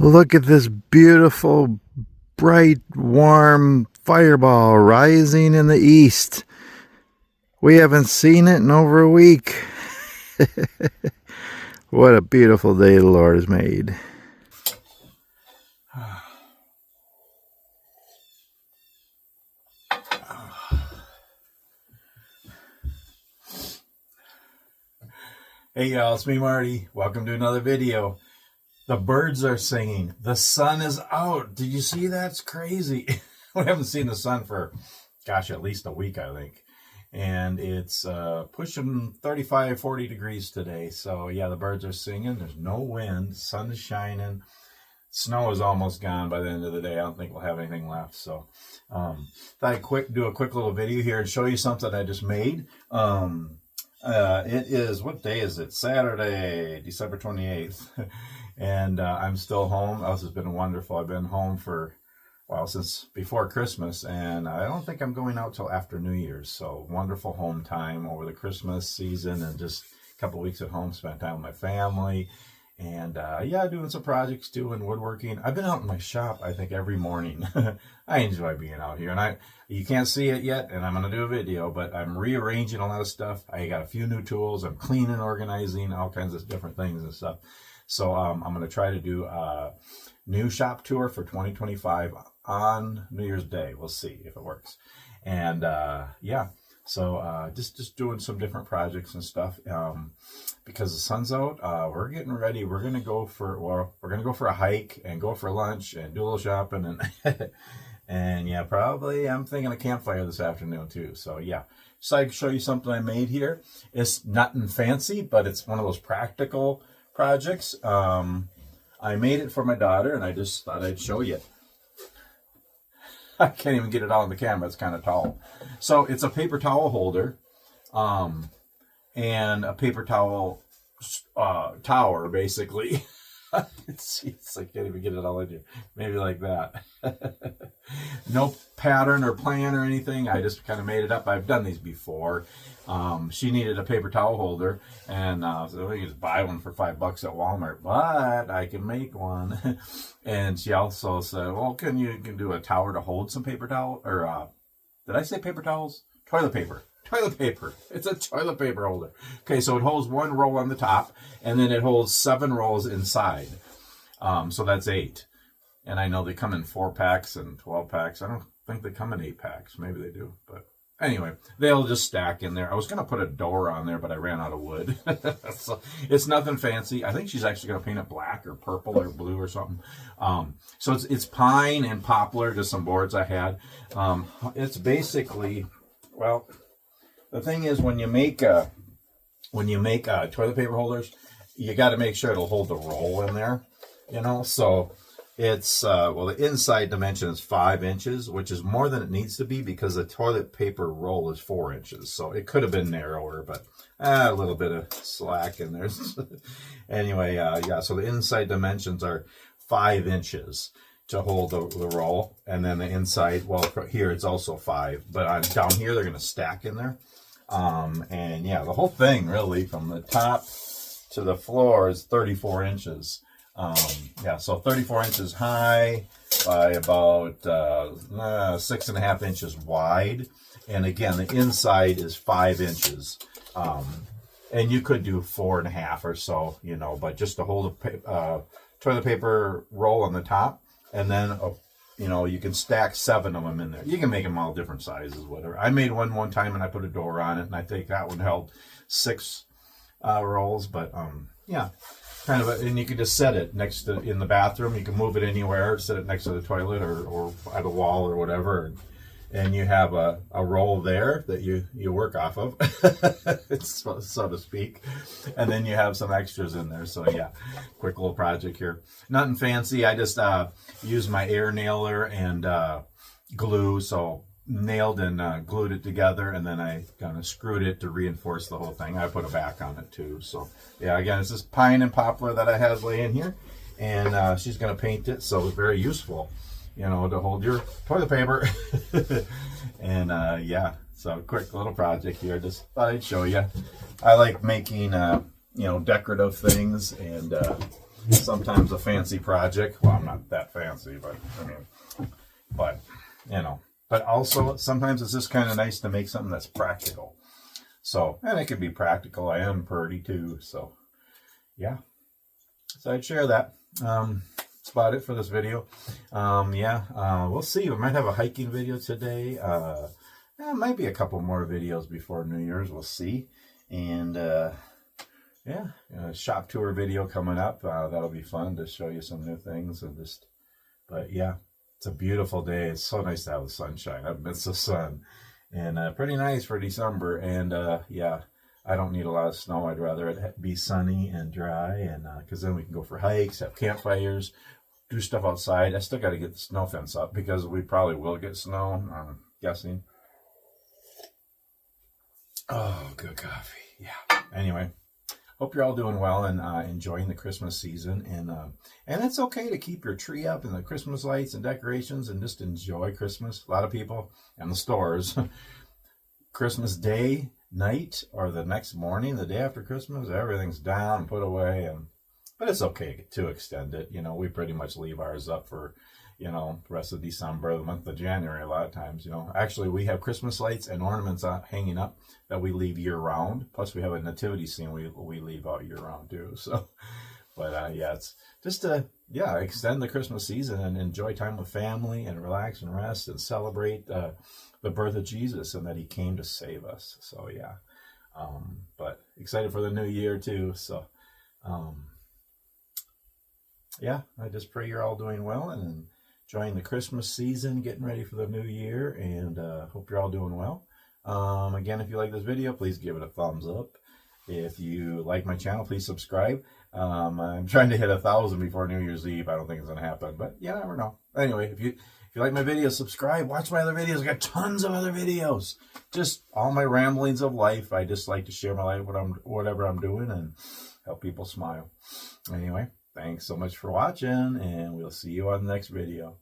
Look at this beautiful, bright, warm fireball rising in the east. We haven't seen it in over a week. What a beautiful day the Lord has made. Hey y'all, it's me Marty. Welcome to another video. The birds are singing. The sun is out. Did you see that? It's crazy. We haven't seen the sun for, gosh, at least a week, I think. And it's pushing 35, 40 degrees today. So yeah, the birds are singing. There's no wind. Sun is shining. Snow is almost gone by the end of the day. I don't think we'll have anything left. So thought I'd do a quick little video here and show you something I just made. It is, what day is it? Saturday, December 28th. And I'm still home. This has been wonderful. I've been home for, well, since before Christmas. And I don't think I'm going out till after New Year's. So wonderful home time over the Christmas season. And just a couple of weeks at home, spent time with my family. And yeah, doing some projects too and woodworking. I've been out in my shop, I think, every morning. I enjoy being out here. And you can't see it yet, and I'm going to do a video, but I'm rearranging a lot of stuff. I got a few new tools. I'm cleaning, organizing, all kinds of different things and stuff. So I'm going to try to do a new shop tour for 2025 on New Year's Day. We'll see if it works. And yeah. So just doing some different projects and stuff. Because the sun's out, we're getting ready. We're gonna go for a hike and go for lunch and do a little shopping and and yeah, probably I'm thinking a campfire this afternoon too. So yeah, so I can show you something I made here. It's nothing fancy, but it's one of those practical projects. I made it for my daughter, and I just thought I'd show you. I can't even get it out on the camera. It's kind of tall. So it's a paper towel holder, and a paper towel tower, basically. it's I can't even get it all in here. Maybe like that. No pattern or plan or anything. I just kind of made it up. I've done these before. She needed a paper towel holder, and so we could just buy one for $5 at Walmart, but I can make one. And she also said, well, can you do a tower to hold some paper towel, or did I say paper towels? Toilet paper. Toilet paper. It's a toilet paper holder. Okay, so it holds one roll on the top, and then it holds 7 rolls inside. So that's 8. And I know they come in 4-packs and 12-packs. I don't think they come in 8-packs. Maybe they do. But anyway, they'll just stack in there. I was going to put a door on there, but I ran out of wood. So it's nothing fancy. I think she's actually going to paint it black or purple or blue or something. So it's pine and poplar, just some boards I had. It's basically, well, the thing is, when you make toilet paper holders, you got to make sure it'll hold the roll in there, you know. So it's well, the inside dimension is 5 inches, which is more than it needs to be because the toilet paper roll is 4 inches. So it could have been narrower, but a little bit of slack in there. Anyway, yeah. So the inside dimensions are 5 inches to hold the roll, and then the inside, well, here it's also 5, but down here they're going to stack in there. And yeah, the whole thing really from the top to the floor is 34 inches. Yeah, so 34 inches high by about 6.5 inches wide. And again, the inside is 5 inches. And you could do 4.5 or so, you know, but just to hold a toilet paper roll on the top, and then you know, you can stack 7 of them in there. You can make them all different sizes, whatever. I made one time, and I put a door on it, and I think that one held 6 rolls. But yeah, kind of. And you can just set it next to in the bathroom. You can move it anywhere, set it next to the toilet or at a wall or whatever, and you have a roll there that you work off of, so to speak, and then you have some extras in there. So yeah, quick little project here. Nothing fancy. I just used my air nailer and glue, so nailed and glued it together, and then I kind of screwed it to reinforce the whole thing. I put a back on it too. So yeah, again, it's this pine and poplar that I have laying here, and she's going to paint it, so it's very useful, you know, to hold your toilet paper. And yeah, so quick little project here. Just thought I'd show you. I like making you know, decorative things, and sometimes a fancy project. Well, I'm not that fancy, but I mean, but you know, but also sometimes it's just kind of nice to make something that's practical. So, and it can be practical. I am pretty too. So, yeah. So I'd share that. That's about it for this video. We'll see. We might have a hiking video today. Might be a couple more videos before New Year's. We'll see. And shop tour video coming up. That'll be fun to show you some new things and just. But yeah, it's a beautiful day. It's so nice to have the sunshine. I've missed the sun, and pretty nice for December. And I don't need a lot of snow. I'd rather it be sunny and dry, and because then we can go for hikes, have campfires, do stuff outside. I still got to get the snow fence up because we probably will get snow, I'm guessing. Oh, good coffee. Yeah. Anyway, hope you're all doing well and enjoying the Christmas season. And it's okay to keep your tree up and the Christmas lights and decorations and just enjoy Christmas. A lot of people and the stores, Christmas Day night or the next morning, the day after Christmas, everything's down and put away. But it's okay to extend it. You know, we pretty much leave ours up for, you know, the rest of December, the month of January, a lot of times, you know. Actually, we have Christmas lights and ornaments hanging up that we leave year round. Plus, we have a nativity scene we leave out year round too. So, but it's just to, extend the Christmas season and enjoy time with family and relax and rest and celebrate the birth of Jesus and that he came to save us. So, but excited for the new year too. So, I just pray you're all doing well and enjoying the Christmas season, getting ready for the new year, and hope you're all doing well. Again, if you like this video, please give it a thumbs up. If you like my channel, please subscribe. I'm trying to hit 1,000 before New Year's Eve. I don't think it's going to happen, but you never know. Anyway, if you like my videos, subscribe. Watch my other videos. I got tons of other videos. Just all my ramblings of life. I just like to share my life, whatever I'm doing, and help people smile. Anyway, thanks so much for watching, and we'll see you on the next video.